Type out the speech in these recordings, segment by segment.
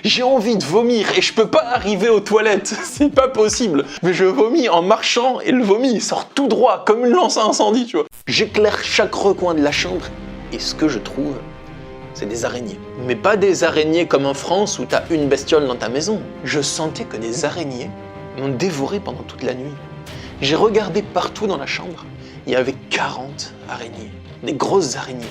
J'ai envie de vomir et je peux pas arriver aux toilettes, c'est pas possible. Mais je vomis en marchant et le vomi il sort tout droit comme une lance à incendie, tu vois. J'éclaire chaque recoin de la chambre et ce que je trouve, c'est des araignées. Mais pas des araignées comme en France où t'as une bestiole dans ta maison. Je sentais que des araignées m'ont dévoré pendant toute la nuit. J'ai regardé partout dans la chambre, il y avait 40 araignées, des grosses araignées.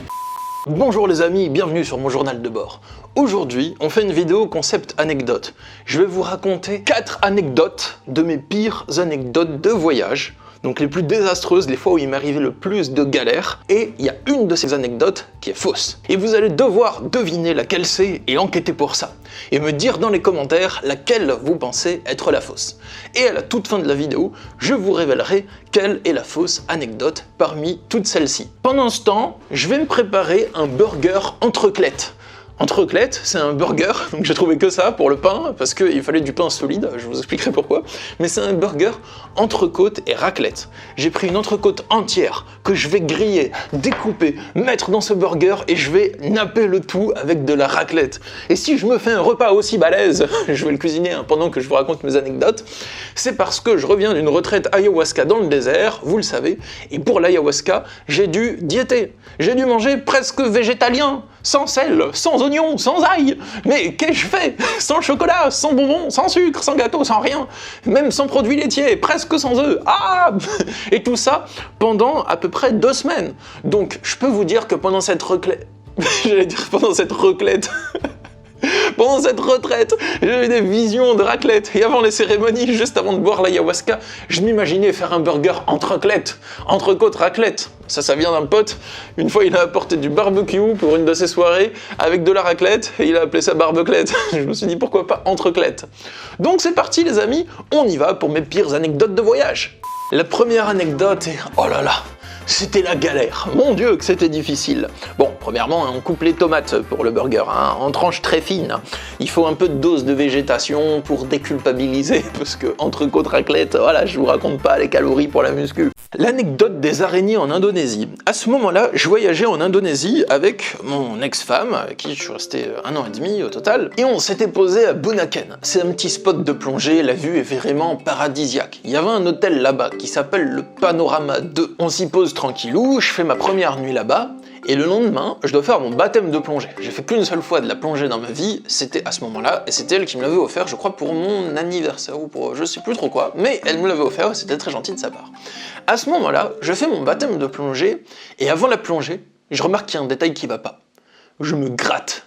Bonjour les amis, bienvenue sur mon journal de bord. Aujourd'hui, on fait une vidéo concept anecdote. Je vais vous raconter 4 anecdotes de mes pires anecdotes de voyage. Donc les plus désastreuses, les fois où il m'est arrivé le plus de galères. Et il y a une de ces anecdotes qui est fausse. Et vous allez devoir deviner laquelle c'est et enquêter pour ça. Et me dire dans les commentaires laquelle vous pensez être la fausse. Et à la toute fin de la vidéo, je vous révélerai quelle est la fausse anecdote parmi toutes celles-ci. Pendant ce temps, je vais me préparer un burger entreclette. Entreclette, c'est un burger, donc j'ai trouvé que ça pour le pain, parce qu'il fallait du pain solide, je vous expliquerai pourquoi, mais c'est un burger entrecôte et raclette. J'ai pris une entrecôte entière, que je vais griller, découper, mettre dans ce burger, et je vais napper le tout avec de la raclette. Et si je me fais un repas aussi balèze, je vais le cuisiner pendant que je vous raconte mes anecdotes, c'est parce que je reviens d'une retraite ayahuasca dans le désert, vous le savez, et pour l'ayahuasca, j'ai dû diéter. J'ai dû manger presque végétalien, sans sel, sans oignon, sans ail. Mais qu'est-ce que je fais? Sans chocolat, sans bonbons, sans sucre, sans gâteau, sans rien. Même sans produits laitiers, presque sans œufs. Ah! Et tout ça pendant à peu près 2 semaines. Donc je peux vous dire que pendant cette retraite... pendant cette retraite, j'ai eu des visions de raclette. Et avant les cérémonies, juste avant de boire l'ayahuasca, je m'imaginais faire un burger entreclette, entrecôte raclette. Ça vient d'un pote. Une fois, il a apporté du barbecue pour une de ses soirées avec de la raclette et il a appelé ça barbeclette. Je me suis dit pourquoi pas entreclette. Donc c'est parti les amis, on y va pour mes pires anecdotes de voyage. La première anecdote est... oh là là, c'était la galère. Mon Dieu que c'était difficile. Bon, premièrement, on coupe les tomates pour le burger, hein, en tranches très fines. Il faut un peu de dose de végétation pour déculpabiliser, parce que entrecôte raclette, voilà, je vous raconte pas les calories pour la muscu. L'anecdote des araignées en Indonésie. À ce moment-là, je voyageais en Indonésie avec mon ex-femme, avec qui je suis resté 1 an et demi au total, et on s'était posé à Bunaken. C'est un petit spot de plongée, la vue est vraiment paradisiaque. Il y avait un hôtel là-bas qui s'appelle le Panorama 2. On s'y pose tranquillou, je fais ma première nuit là-bas, et le lendemain, je dois faire mon baptême de plongée. J'ai fait qu'une seule fois de la plongée dans ma vie, c'était à ce moment-là, et c'était elle qui me l'avait offert, je crois pour mon anniversaire, ou pour je sais plus trop quoi, mais elle me l'avait offert, et c'était très gentil de sa part. À ce moment-là, je fais mon baptême de plongée, et avant la plongée, je remarque qu'il y a un détail qui va pas. Je me gratte.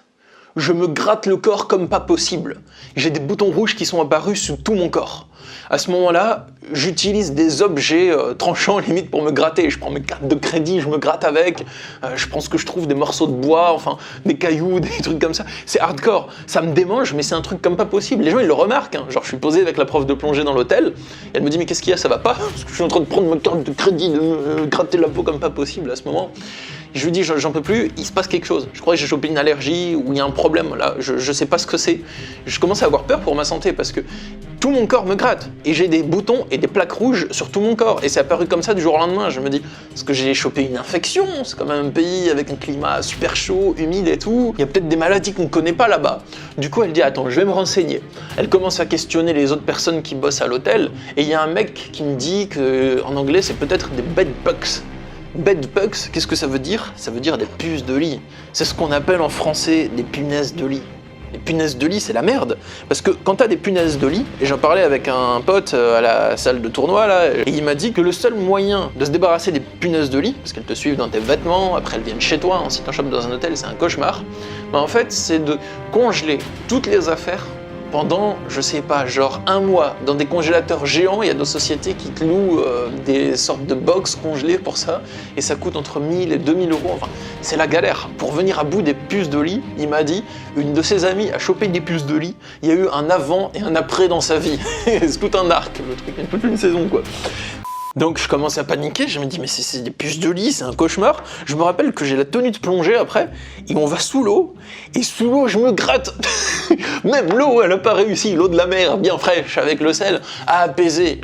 Je me gratte le corps comme pas possible. J'ai des boutons rouges qui sont apparus sur tout mon corps. À ce moment-là, j'utilise des objets tranchants limite pour me gratter. Je prends mes cartes de crédit, je me gratte avec. Je pense que je trouve des morceaux de bois, enfin des cailloux, des trucs comme ça. C'est hardcore. Ça me démange, mais c'est un truc comme pas possible. Les gens ils le remarquent. Hein. Genre je suis posé avec la prof de plongée dans l'hôtel. Et elle me dit mais qu'est-ce qu'il y a, ça va pas? Parce que je suis en train de prendre ma carte de crédit, de me gratter la peau comme pas possible à ce moment. Je lui dis j'en peux plus, il se passe quelque chose. Je crois que j'ai chopé une allergie ou il y a un problème là, je sais pas ce que c'est. Je commence à avoir peur pour ma santé parce que tout mon corps me gratte et j'ai des boutons et des plaques rouges sur tout mon corps et c'est apparu comme ça du jour au lendemain. Je me dis, est-ce que j'ai chopé une infection? C'est quand même un pays avec un climat super chaud, humide et tout. Il y a peut-être des maladies qu'on ne connaît pas là-bas. Du coup elle dit attends, je vais me renseigner. Elle commence à questionner les autres personnes qui bossent à l'hôtel et il y a un mec qui me dit que en anglais c'est peut-être des bedbugs. Bedbugs, qu'est-ce que ça veut dire? Ça veut dire des puces de lit. C'est ce qu'on appelle en français des punaises de lit. Les punaises de lit, c'est la merde. Parce que quand t'as des punaises de lit, et j'en parlais avec un pote à la salle de tournoi, là, et il m'a dit que le seul moyen de se débarrasser des punaises de lit, parce qu'elles te suivent dans tes vêtements, après elles viennent chez toi, si t'en chopes dans un hôtel, c'est un cauchemar, bah en fait, c'est de congeler toutes les affaires pendant, je sais pas, genre 1 mois, dans des congélateurs géants. Il y a des sociétés qui te louent des sortes de box congelées pour ça, et ça coûte entre 1000 et 2000 euros. Enfin, c'est la galère. Pour venir à bout des puces de lit, il m'a dit, une de ses amies a chopé des puces de lit, il y a eu un avant et un après dans sa vie. C'est tout un arc, le truc, il n'y a plus une saison, quoi. Donc je commence à paniquer, je me dis mais c'est des puces de lit, c'est un cauchemar. Je me rappelle que j'ai la tenue de plongée après, et on va sous l'eau, et sous l'eau je me gratte. Même l'eau, elle n'a pas réussi, l'eau de la mer, bien fraîche, avec le sel, à apaiser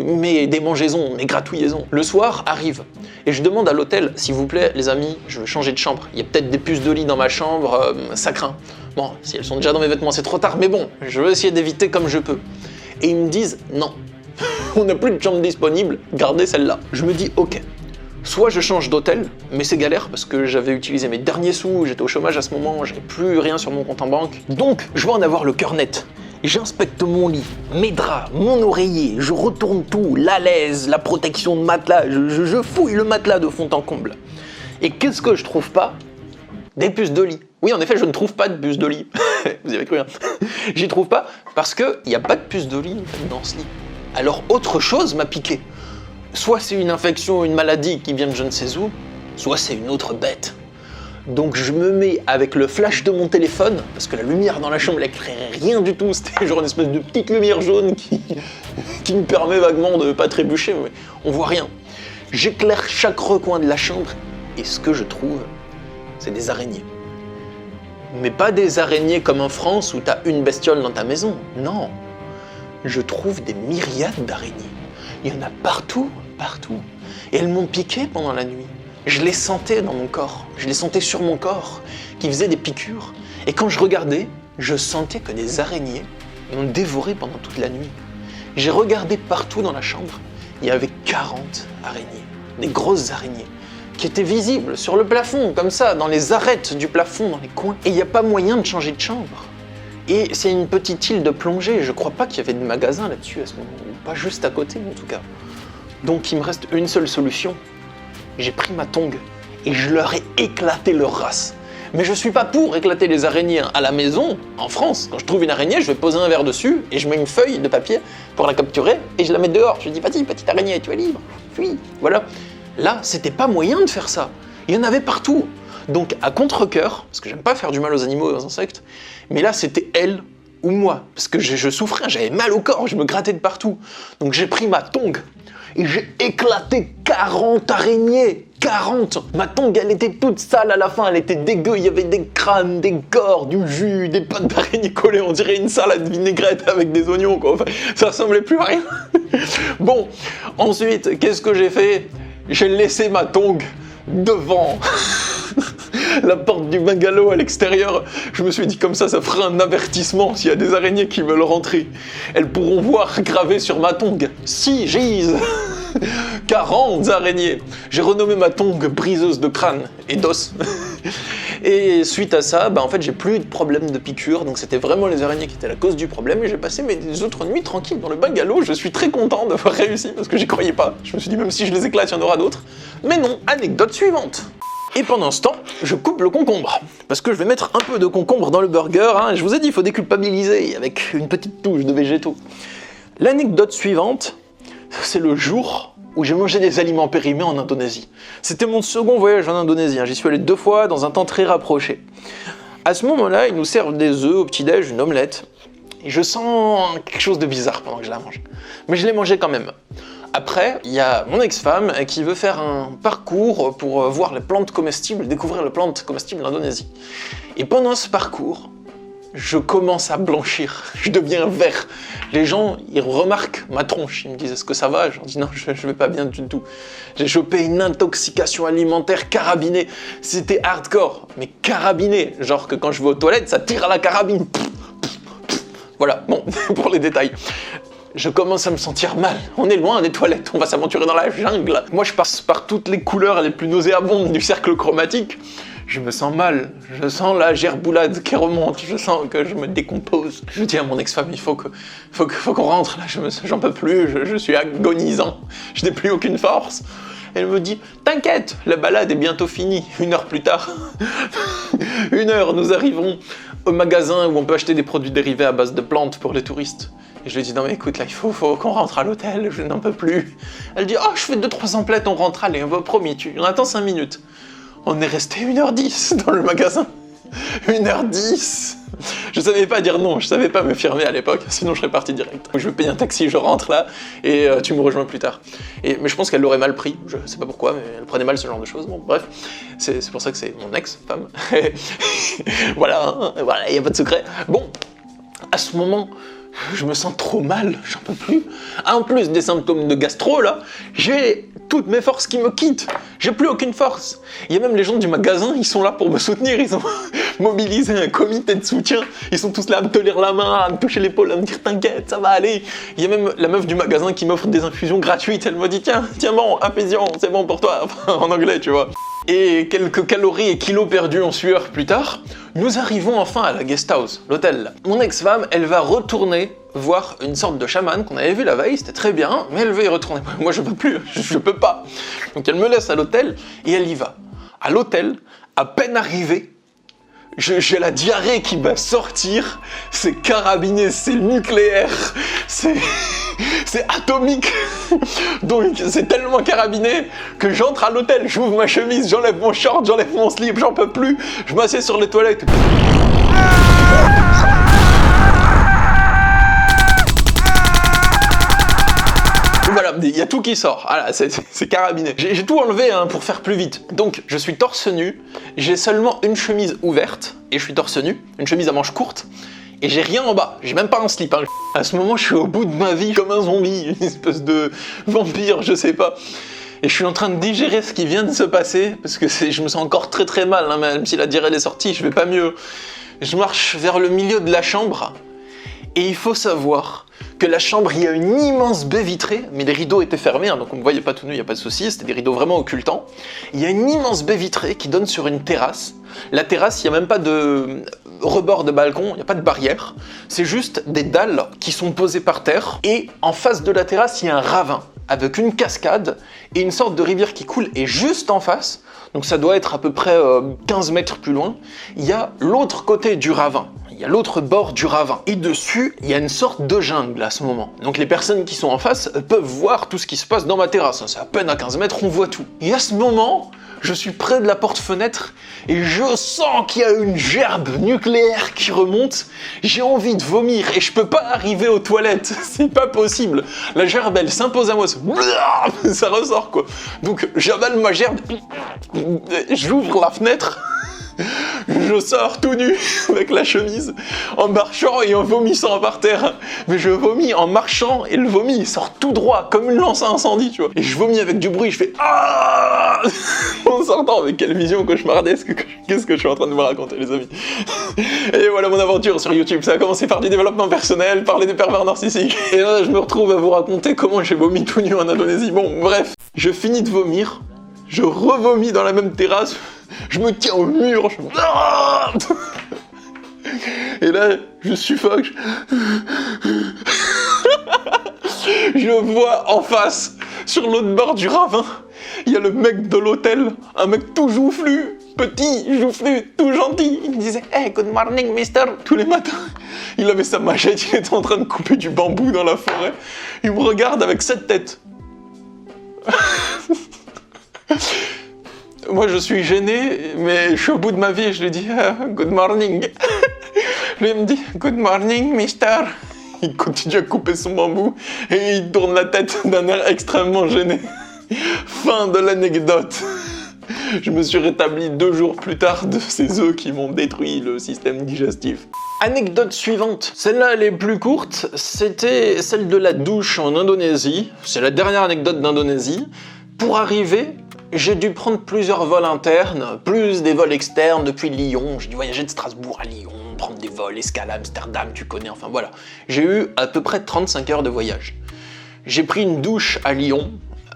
mes démangeaisons, mes gratouillaisons. Le soir arrive, et je demande à l'hôtel, s'il vous plaît les amis, je veux changer de chambre. Il y a peut-être des puces de lit dans ma chambre, ça craint. Bon, si elles sont déjà dans mes vêtements, c'est trop tard, mais bon, je veux essayer d'éviter comme je peux. Et ils me disent, non, on n'a plus de chambre disponible, gardez celle-là. Je me dis, ok, soit je change d'hôtel, mais c'est galère parce que j'avais utilisé mes derniers sous, j'étais au chômage à ce moment, j'avais plus rien sur mon compte en banque. Donc, je vais en avoir le cœur net. J'inspecte mon lit, mes draps, mon oreiller, je retourne tout, l'alaise, la protection de matelas, je fouille le matelas de fond en comble. Et qu'est-ce que je trouve pas? Des puces de lit. Oui, en effet, je ne trouve pas de puces de lit. Vous y avez cru, hein? J'y trouve pas parce qu'il n'y a pas de puces de lit dans ce lit. Alors, autre chose m'a piqué. Soit c'est une infection, une maladie qui vient de je ne sais où, soit c'est une autre bête. Donc je me mets avec le flash de mon téléphone, parce que la lumière dans la chambre n'éclairait rien du tout, c'était genre une espèce de petite lumière jaune qui me permet vaguement de ne pas trébucher, mais on voit rien. J'éclaire chaque recoin de la chambre, et ce que je trouve, c'est des araignées. Mais pas des araignées comme en France où t'as une bestiole dans ta maison, non. Je trouve des myriades d'araignées. Il y en a partout, partout. Et elles m'ont piqué pendant la nuit. Je les sentais dans mon corps, je les sentais sur mon corps, qui faisaient des piqûres. Et quand je regardais, je sentais que des araignées m'ont dévoré pendant toute la nuit. J'ai regardé partout dans la chambre, il y avait 40 araignées, des grosses araignées, qui étaient visibles sur le plafond, comme ça, dans les arêtes du plafond, dans les coins. Et il n'y a pas moyen de changer de chambre. Et c'est une petite île de plongée, je crois pas qu'il y avait de magasin là-dessus à ce moment, ou pas juste à côté en tout cas. Donc il me reste une seule solution. J'ai pris ma tongue et je leur ai éclaté leur race. Mais je suis pas pour éclater les araignées à la maison, en France. Quand je trouve une araignée, je vais poser un verre dessus et je mets une feuille de papier pour la capturer et je la mets dehors. Je dis, vas-y, petite araignée, tu es libre. Fuis. Voilà. Là, c'était pas moyen de faire ça. Il y en avait partout. Donc, à contre-cœur, parce que j'aime pas faire du mal aux animaux et aux insectes, mais là, c'était elle ou moi. Parce que je souffrais, j'avais mal au corps, je me grattais de partout. Donc, j'ai pris ma tongue et j'ai éclaté 40 araignées. 40. Ma tongue, elle était toute sale à la fin, elle était dégueu, il y avait des crânes, des corps, du jus, des pattes d'araignée collées, on dirait une salade vinaigrette avec des oignons, quoi. Enfin, ça ressemblait plus à rien. Bon, ensuite, qu'est-ce que j'ai fait? J'ai laissé ma tongue devant la porte du bungalow à l'extérieur. Je me suis dit comme ça fera un avertissement s'il y a des araignées qui veulent rentrer. Elles pourront voir gravé sur ma tongue. Si gise 40 araignées. J'ai renommé ma tongue briseuse de crâne et d'os. Et suite à ça, en fait, j'ai plus eu de problème de piqûre, donc c'était vraiment les araignées qui étaient la cause du problème, et j'ai passé mes autres nuits tranquilles dans le bungalow. Je suis très content d'avoir réussi, parce que j'y croyais pas. Je me suis dit, même si je les éclate, il y en aura d'autres. Mais non, anecdote suivante. Et pendant ce temps, je coupe le concombre, parce que je vais mettre un peu de concombre dans le burger, hein. Je vous ai dit, il faut déculpabiliser, avec une petite touche de végétaux. L'anecdote suivante, c'est le jour où j'ai mangé des aliments périmés en Indonésie. C'était mon second voyage en Indonésie, hein. J'y suis allé 2 fois dans un temps très rapproché. À ce moment-là, ils nous servent des œufs au petit-déj, une omelette, et je sens quelque chose de bizarre pendant que je la mange. Mais je l'ai mangé quand même. Après, il y a mon ex-femme qui veut faire un parcours pour voir les plantes comestibles, découvrir les plantes comestibles d'Indonésie. Et pendant ce parcours, je commence à blanchir, je deviens vert. Les gens, ils remarquent ma tronche, ils me disent « Est-ce que ça va ?» Je leur dis « Non, je vais pas bien du tout. » J'ai chopé une intoxication alimentaire carabinée. C'était hardcore, mais carabinée. Genre que quand je vais aux toilettes, ça tire à la carabine. Voilà, bon, pour les détails. Je commence à me sentir mal. On est loin des toilettes, on va s'aventurer dans la jungle. Moi, je passe par toutes les couleurs les plus nauséabondes du cercle chromatique. Je me sens mal, je sens la gerboulade qui remonte, je sens que je me décompose. Je dis à mon ex-femme, il faut qu'on rentre, là, j'en peux plus, je suis agonisant, je n'ai plus aucune force. Elle me dit, t'inquiète, la balade est bientôt finie. 1 heure plus tard, 1 heure, nous arriverons au magasin où on peut acheter des produits dérivés à base de plantes pour les touristes. Et je lui dis, non mais écoute, là, il faut qu'on rentre à l'hôtel, je n'en peux plus. Elle dit, oh, je fais 2-3 emplettes, on rentre, allez, promis, on attend 5 minutes. On est resté 1h10 dans le magasin. 1h10. Je savais pas dire non, je savais pas me firmer à l'époque, sinon je serais parti direct. Je vais payer un taxi, je rentre là, et tu me rejoins plus tard. Mais je pense qu'elle l'aurait mal pris, je sais pas pourquoi, mais elle prenait mal ce genre de choses. Bon, bref, c'est pour ça que c'est mon ex-femme. Voilà, il y a pas de secret. Bon, à ce moment, je me sens trop mal, j'en peux plus. En plus des symptômes de gastro, là, j'ai toutes mes forces qui me quittent. J'ai plus aucune force. Il y a même les gens du magasin, ils sont là pour me soutenir, ils ont mobiliser un comité de soutien. Ils sont tous là à me tenir la main, à me toucher l'épaule, à me dire t'inquiète, ça va aller. Il y a même la meuf du magasin qui m'offre des infusions gratuites. Elle me dit tiens bon, Apaision, c'est bon pour toi, en anglais, tu vois. Et quelques calories et kilos perdus en sueur plus tard, nous arrivons enfin à la guest house, l'hôtel. Mon ex-femme, elle va retourner voir une sorte de chaman qu'on avait vu la veille, c'était très bien, mais elle veut y retourner. Moi je peux plus, je peux pas. Donc elle me laisse à l'hôtel et elle y va. À l'hôtel, à peine arrivée, j'ai la diarrhée qui va sortir, c'est carabiné, c'est nucléaire, c'est atomique. Donc c'est tellement carabiné que j'entre à l'hôtel, j'ouvre ma chemise, j'enlève mon short, j'enlève mon slip, j'en peux plus, je m'assieds sur les toilettes. Voilà, il y a tout qui sort, voilà, c'est carabiné. J'ai tout enlevé hein, pour faire plus vite. Donc je suis torse nu, j'ai seulement une chemise ouverte, et je suis torse nu, une chemise à manches courtes, et j'ai rien en bas, j'ai même pas un slip. Hein. À ce moment, je suis au bout de ma vie, comme un zombie, une espèce de vampire, je sais pas. Et je suis en train de digérer ce qui vient de se passer, parce que je me sens encore très très mal, hein, même si la diarrhée est sortie, je vais pas mieux. Je marche vers le milieu de la chambre, et il faut savoir que la chambre, il y a une immense baie vitrée, mais les rideaux étaient fermés, hein, donc on me voyait pas tout nu, il n'y a pas de souci, c'était des rideaux vraiment occultants. Il y a une immense baie vitrée qui donne sur une terrasse. La terrasse, il n'y a même pas de rebord de balcon, il n'y a pas de barrière, c'est juste des dalles qui sont posées par terre, et en face de la terrasse, il y a un ravin, avec une cascade et une sorte de rivière qui coule, et juste en face, donc ça doit être à peu près 15 mètres plus loin, il y a l'autre côté du ravin. Il y a l'autre bord du ravin. Et dessus, il y a une sorte de jungle à ce moment. Donc les personnes qui sont en face peuvent voir tout ce qui se passe dans ma terrasse. C'est à peine à 15 mètres, on voit tout. Et à ce moment, je suis près de la porte-fenêtre et je sens qu'il y a une gerbe nucléaire qui remonte. J'ai envie de vomir et je peux pas arriver aux toilettes. C'est pas possible. La gerbe, elle s'impose à moi. Ça ressort quoi. Donc j'avale ma gerbe, j'ouvre la fenêtre. Je sors tout nu avec la chemise en marchant et en vomissant par terre. Mais je vomis en marchant et le vomi il sort tout droit comme une lance à incendie, tu vois. Et je vomis avec du bruit, je fais ah en sortant, mais quelle vision cauchemardesque. Qu'est-ce que je suis en train de me raconter les amis. Et voilà mon aventure sur YouTube. Ça a commencé par du développement personnel, parler des pervers narcissiques. Et là je me retrouve à vous raconter comment j'ai vomi tout nu en Indonésie. Bon bref, je finis de vomir, je revomis dans la même terrasse. Je me tiens au mur, et là, je suffoque. Je vois en face, sur l'autre bord du ravin, il y a le mec de l'hôtel, un mec tout joufflu, petit, joufflu, tout gentil. Il me disait « Hey, good morning, mister !» tous les matins. Il avait sa machette, il était en train de couper du bambou dans la forêt. Il me regarde avec cette tête. Moi, je suis gêné, mais je suis au bout de ma vie et je lui dis good morning. Lui, il me dit good morning, mister. Il continue à couper son bambou et il tourne la tête d'un air extrêmement gêné. Fin de l'anecdote. Je me suis rétabli 2 jours plus tard de ces œufs qui m'ont détruit le système digestif. Anecdote suivante. Celle-là, elle est plus courte. C'était celle de la douche en Indonésie. C'est la dernière anecdote d'Indonésie. Pour arriver, j'ai dû prendre plusieurs vols internes, plus des vols externes depuis Lyon. J'ai dû voyager de Strasbourg à Lyon, prendre des vols, escale à Amsterdam, tu connais, enfin voilà. J'ai eu à peu près 35 heures de voyage. J'ai pris une douche à Lyon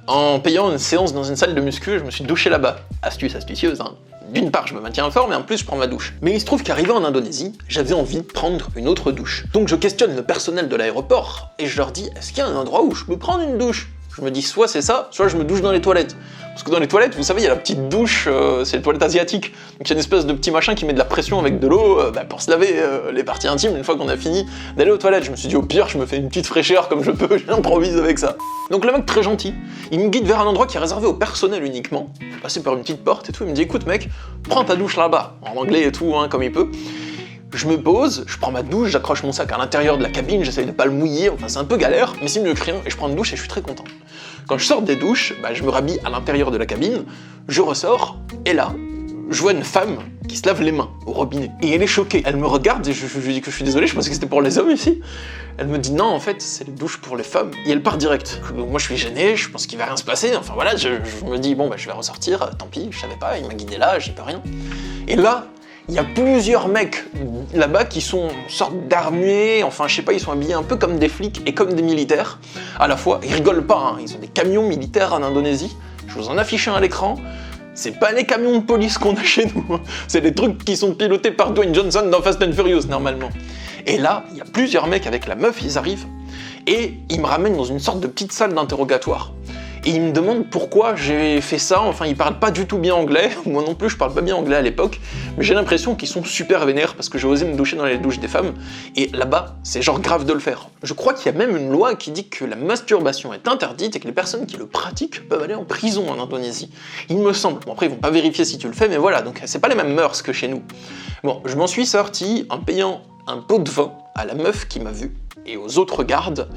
en payant une séance dans une salle de muscu, je me suis douché là-bas. Astuce astucieuse, hein. D'une part, je me maintiens fort, mais en plus, je prends ma douche. Mais il se trouve qu'arrivé en Indonésie, j'avais envie de prendre une autre douche. Donc je questionne le personnel de l'aéroport et je leur dis « Est-ce qu'il y a un endroit où je peux prendre une douche ?» Je me dis soit c'est ça, soit je me douche dans les toilettes. Parce que dans les toilettes, vous savez, il y a la petite douche, c'est les toilettes asiatiques. Donc il y a une espèce de petit machin qui met de la pression avec de l'eau pour se laver les parties intimes une fois qu'on a fini d'aller aux toilettes. Je me suis dit au pire, je me fais une petite fraîcheur comme je peux, j'improvise avec ça. Donc le mec très gentil, il me guide vers un endroit qui est réservé au personnel uniquement. Je suis passé par une petite porte et tout, il me dit écoute mec, prends ta douche là-bas, en anglais et tout, hein, comme il peut. Je me pose, je prends ma douche, j'accroche mon sac à l'intérieur de la cabine, j'essaye de pas le mouiller, enfin c'est un peu galère, mais c'est mieux que rien, et je prends une douche et je suis très content. Quand je sors des douches, je me rhabille à l'intérieur de la cabine, je ressors, et là, je vois une femme qui se lave les mains au robinet. Et elle est choquée, elle me regarde et je lui dis que je suis désolé, je pensais que c'était pour les hommes ici. Elle me dit non, en fait, c'est les douches pour les femmes. Et elle part direct. Donc moi je suis gêné, je pense qu'il va rien se passer, enfin voilà, je me dis bon je vais ressortir, tant pis, je savais pas, il m'a guidé là, j'y peux rien. Et là, Il y a plusieurs mecs là-bas qui sont une sorte d'armée, enfin je sais pas, ils sont habillés un peu comme des flics et comme des militaires. À la fois, ils rigolent pas, hein, ils ont des camions militaires en Indonésie. Je vous en affiche un à l'écran. C'est pas les camions de police qu'on a chez nous, hein. C'est des trucs qui sont pilotés par Dwayne Johnson dans Fast and Furious normalement. Et là, il y a plusieurs mecs avec la meuf, ils arrivent, et ils me ramènent dans une sorte de petite salle d'interrogatoire. Et ils me demandent pourquoi j'ai fait ça, enfin ils parlent pas du tout bien anglais, moi non plus je parle pas bien anglais à l'époque, mais j'ai l'impression qu'ils sont super vénères parce que j'ai osé me doucher dans les douches des femmes, et là-bas, c'est genre grave de le faire. Je crois qu'il y a même une loi qui dit que la masturbation est interdite et que les personnes qui le pratiquent peuvent aller en prison en Indonésie. Il me semble, bon après ils vont pas vérifier si tu le fais, mais voilà, donc c'est pas les mêmes mœurs que chez nous. Bon, je m'en suis sorti en payant un pot de vin à la meuf qui m'a vu, et aux autres gardes,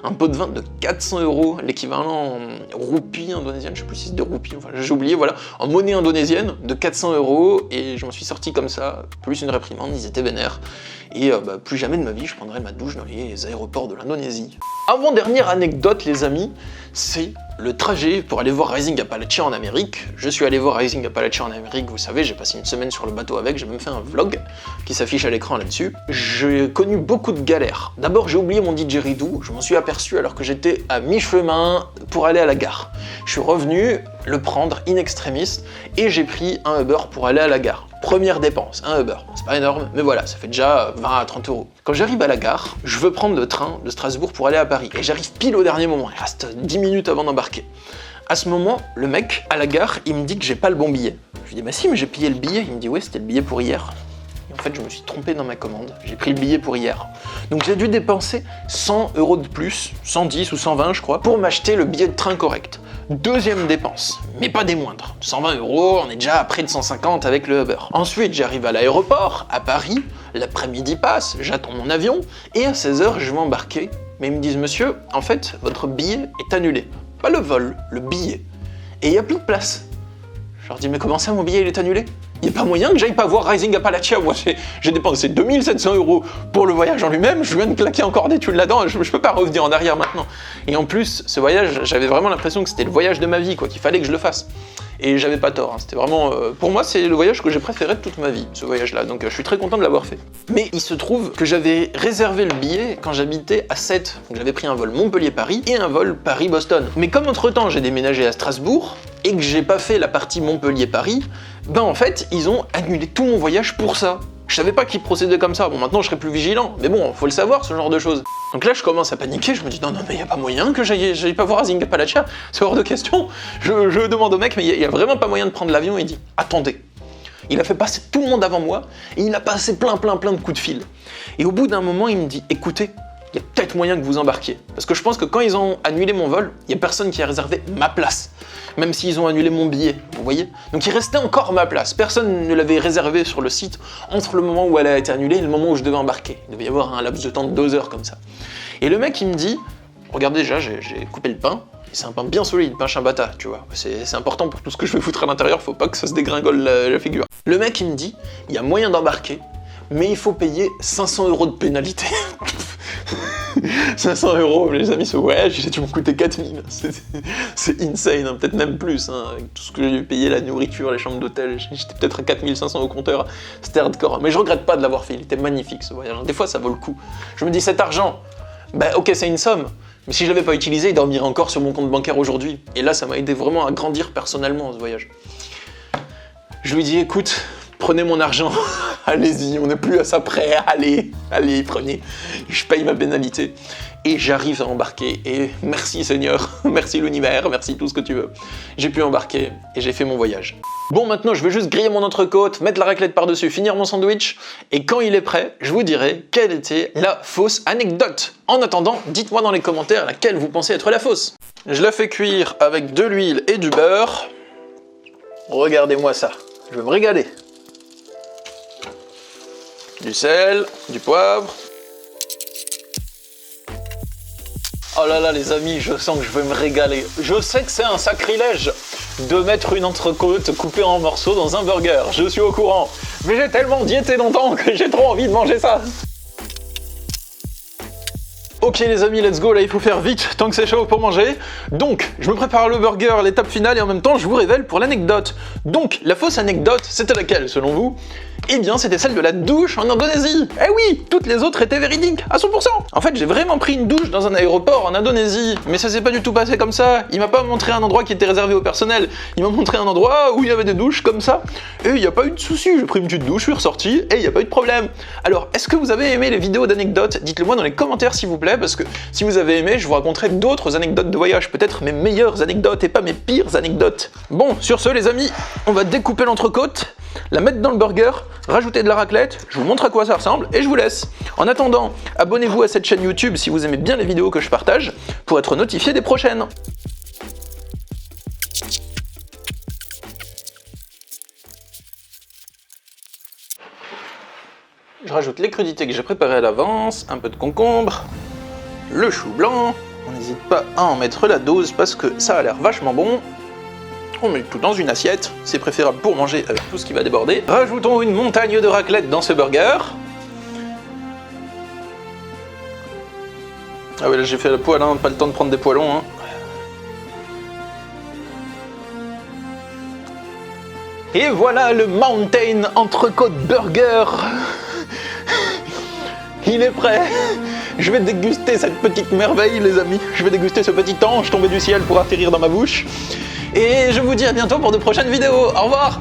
un pot de vin de 400 €, l'équivalent en roupies indonésiennes, je sais plus si c'est des roupies, enfin j'ai oublié, voilà, en monnaie indonésienne de 400 €, et je m'en suis sorti comme ça, plus une réprimande, ils étaient vénères, et plus jamais de ma vie je prendrai ma douche dans les aéroports de l'Indonésie. Avant-dernière anecdote les amis, c'est le trajet pour aller voir Rising Appalachia en Amérique. Je suis allé voir Rising Appalachia en Amérique, vous savez, j'ai passé une semaine sur le bateau avec, j'ai même fait un vlog qui s'affiche à l'écran là-dessus. J'ai connu beaucoup de galères. D'abord, j'ai oublié mon didgeridoo, je m'en suis aperçu alors que j'étais à mi-chemin pour aller à la gare. Je suis revenu le prendre in extremis et j'ai pris un Uber pour aller à la gare. Première dépense, un Uber. C'est pas énorme, mais voilà, ça fait déjà 20 à 30 €. Quand j'arrive à la gare, je veux prendre le train de Strasbourg pour aller à Paris. Et j'arrive pile au dernier moment, il reste 10 minutes avant d'embarquer. À ce moment, le mec, à la gare, il me dit que j'ai pas le bon billet. Je lui dis, bah si, mais j'ai payé le billet. Il me dit, ouais, c'était le billet pour hier. Et en fait, je me suis trompé dans ma commande. J'ai pris le billet pour hier. Donc j'ai dû dépenser 100 € de plus, 110 ou 120 je crois, pour m'acheter le billet de train correct. Deuxième dépense, mais pas des moindres. 120 €, on est déjà à près de 150 avec le Uber. Ensuite, j'arrive à l'aéroport, à Paris, l'après-midi passe, j'attends mon avion, et à 16 h, je vais embarquer. Mais ils me disent, monsieur, en fait, votre billet est annulé. Pas le vol, le billet. Et il n'y a plus de place. Je leur dis, mais comment ça, mon billet, il est annulé? Il n'y a pas moyen que j'aille pas voir Rising Appalachia. Moi, j'ai dépensé 2700 € pour le voyage en lui-même, je viens de claquer encore des thunes là-dedans, je peux pas revenir en arrière maintenant. Et en plus, ce voyage, j'avais vraiment l'impression que c'était le voyage de ma vie, quoi, qu'il fallait que je le fasse. Et j'avais pas tort, hein. C'était vraiment... pour moi, c'est le voyage que j'ai préféré de toute ma vie, ce voyage-là, donc je suis très content de l'avoir fait. Mais il se trouve que j'avais réservé le billet quand j'habitais à Sète. Donc j'avais pris un vol Montpellier-Paris et un vol Paris-Boston. Mais comme entre-temps, j'ai déménagé à Strasbourg, et que j'ai pas fait la partie Montpellier-Paris, ben en fait, ils ont annulé tout mon voyage pour ça. Je savais pas qu'ils procédaient comme ça. Bon, maintenant, je serai plus vigilant. Mais bon, faut le savoir, ce genre de choses. Donc là, je commence à paniquer. Je me dis, non, mais y a pas moyen que j'aille pas voir Rising Appalachia. C'est hors de question. Je demande au mec, mais y a vraiment pas moyen de prendre l'avion. Il dit, attendez. Il a fait passer tout le monde avant moi, et il a passé plein de coups de fil. Et au bout d'un moment, il me dit, écoutez, il y a peut-être moyen que vous embarquiez. Parce que je pense que quand ils ont annulé mon vol, il n'y a personne qui a réservé ma place. Même s'ils ont annulé mon billet, vous voyez? Donc il restait encore ma place. Personne ne l'avait réservé sur le site entre le moment où elle a été annulée et le moment où je devais embarquer. Il devait y avoir un laps de temps de 2 heures comme ça. Et le mec, il me dit, regardez déjà, j'ai coupé le pain. C'est un pain bien solide, pain ciabatta, tu vois. C'est important pour tout ce que je vais foutre à l'intérieur, faut pas que ça se dégringole la figure. Le mec, il me dit, il y a moyen d'embarquer, mais il faut payer 500 € de pénalité. 500 €, les amis, ce voyage, il a dû me coûter 4000. C'est insane, hein, peut-être même plus, hein, avec tout ce que j'ai dû payer, la nourriture, les chambres d'hôtel, j'étais peut-être à 4500 au compteur, c'était hardcore. Mais je regrette pas de l'avoir fait, il était magnifique ce voyage. Des fois, ça vaut le coup. Je me dis, cet argent, bah ok, c'est une somme, mais si je l'avais pas utilisé, il dormirait encore sur mon compte bancaire aujourd'hui. Et là, ça m'a aidé vraiment à grandir personnellement, ce voyage. Je lui dis, écoute, prenez mon argent, allez-y, on n'est plus à ça près, allez, prenez. Je paye ma pénalité et j'arrive à embarquer et merci Seigneur, merci l'univers, merci tout ce que tu veux. J'ai pu embarquer et j'ai fait mon voyage. Bon, maintenant je vais juste griller mon entrecôte, mettre la raclette par-dessus, finir mon sandwich et quand il est prêt, je vous dirai quelle était la fausse anecdote. En attendant, dites-moi dans les commentaires laquelle vous pensez être la fausse. Je la fais cuire avec de l'huile et du beurre. Regardez-moi ça, je vais me régaler. Du sel, du poivre. Oh là là les amis, je sens que je vais me régaler. Je sais que c'est un sacrilège de mettre une entrecôte coupée en morceaux dans un burger. Je suis au courant. Mais j'ai tellement diété longtemps que j'ai trop envie de manger ça. Ok les amis, let's go, là il faut faire vite tant que c'est chaud pour manger. Donc, je me prépare le burger, l'étape finale, et en même temps je vous révèle pour l'anecdote. Donc, la fausse anecdote, c'était laquelle selon vous? Eh bien, c'était celle de la douche en Indonésie. Eh oui, toutes les autres étaient véridiques, à 100%. En fait, j'ai vraiment pris une douche dans un aéroport en Indonésie, mais ça s'est pas du tout passé comme ça. Il m'a pas montré un endroit qui était réservé au personnel. Il m'a montré un endroit où il y avait des douches comme ça, et il n'y a pas eu de souci. J'ai pris une petite douche, je suis ressorti, et il n'y a pas eu de problème. Alors, est-ce que vous avez aimé les vidéos d'anecdotes? Dites-le moi dans les commentaires s'il vous plaît, parce que si vous avez aimé, je vous raconterai d'autres anecdotes de voyage, peut-être mes meilleures anecdotes et pas mes pires anecdotes. Bon, sur ce les amis, on va découper l'entrecôte, la mettre dans le burger, rajouter de la raclette, je vous montre à quoi ça ressemble et je vous laisse. En attendant, abonnez-vous à cette chaîne YouTube si vous aimez bien les vidéos que je partage pour être notifié des prochaines. Je rajoute les crudités que j'ai préparées à l'avance, un peu de concombre, le chou blanc, on n'hésite pas à en mettre la dose parce que ça a l'air vachement bon. On met tout dans une assiette, c'est préférable pour manger avec tout ce qui va déborder. Rajoutons une montagne de raclette dans ce burger. Ah ouais, là j'ai fait le poêle, hein, pas le temps de prendre des poêlons. Hein. Et voilà le Mountain Entrecôte Burger. Il est prêt. Je vais déguster cette petite merveille les amis. Je vais déguster ce petit ange tombé du ciel pour atterrir dans ma bouche. Et je vous dis à bientôt pour de prochaines vidéos. Au revoir.